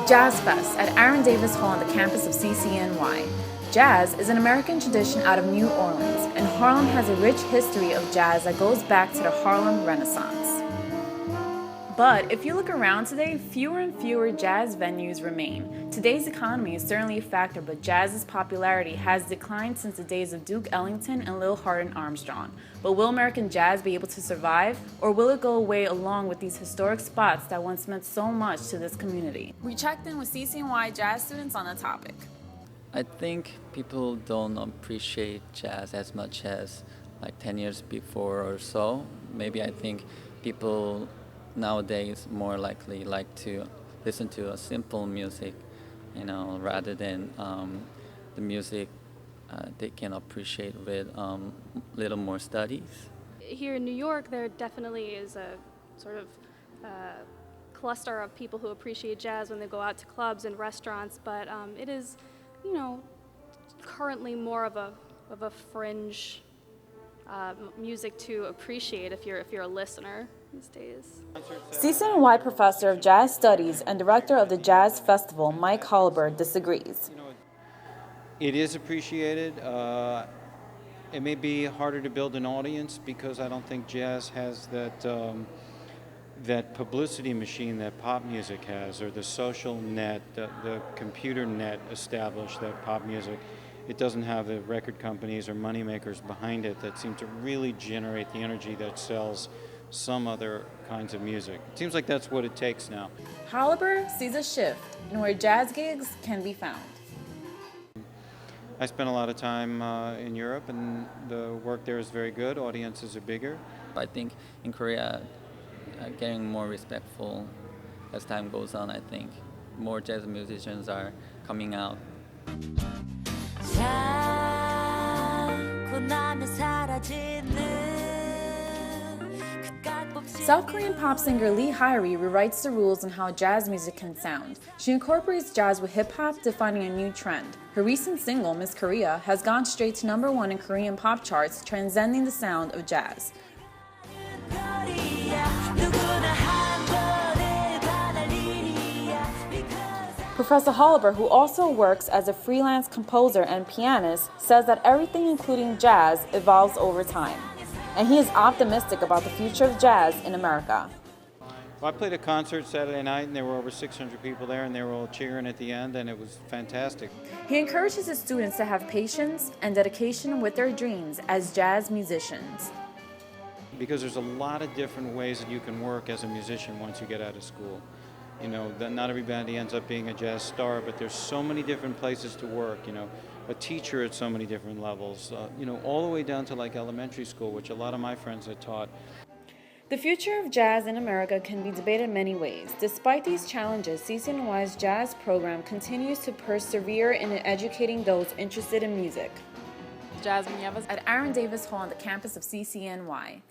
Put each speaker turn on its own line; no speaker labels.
Jazz Fest at Aaron Davis Hall on the campus of CCNY. Jazz is an American tradition out of New Orleans, and Harlem has a rich history of jazz that goes back to the Harlem Renaissance. But if you look around today, fewer and fewer jazz venues remain. Today's economy is certainly a factor, but jazz's popularity has declined since the days of Duke Ellington and Lil Hart and Armstrong. But will American jazz be able to survive, or will it go away along with these historic spots that once meant so much to this community? We checked in with CCNY jazz students on the topic.
I think people don't appreciate jazz as much as like 10 years before or so. Maybe I think people nowadays more likely like to listen to a simple music, rather than the music they can appreciate with little more studies.
Here in New York, there definitely is a sort of cluster of people who appreciate jazz when they go out to clubs and restaurants, but it is, currently more of a fringe music to appreciate if you're a listener these days.
CCNY professor of jazz studies and director of the Jazz Festival, Mike Holliber, disagrees.
It is appreciated. It may be harder to build an audience because I don't think jazz has that publicity machine that pop music has, or the social net, the computer net established that pop music. It doesn't have the record companies or money makers behind it that seem to really generate the energy that sells some other kinds of music. It seems like that's what it takes now.
Holliber sees a shift in where jazz gigs can be found.
I spent a lot of time in Europe, and the work there is very good. Audiences are bigger.
I think in Korea, getting more respectful as time goes on. I think more jazz musicians are coming out.
South Korean pop singer Lee Hyori rewrites the rules on how jazz music can sound. She incorporates jazz with hip-hop, defining a new trend. Her recent single, Miss Korea, has gone straight to #1 in Korean pop charts, transcending the sound of jazz. Professor Holliber, who also works as a freelance composer and pianist, says that everything, including jazz, evolves over time. And he is optimistic about the future of jazz in America.
Well, I played a concert Saturday night, and there were over 600 people there, and they were all cheering at the end, and it was fantastic.
He encourages his students to have patience and dedication with their dreams as jazz musicians.
Because there's a lot of different ways that you can work as a musician once you get out of school. Not everybody ends up being a jazz star, but there's so many different places to work, a teacher at so many different levels, all the way down to like elementary school, which a lot of my friends had taught.
The future of jazz in America can be debated in many ways. Despite these challenges, CCNY's jazz program continues to persevere in educating those interested in music. Jasmine Yevas at Aaron Davis Hall on the campus of CCNY.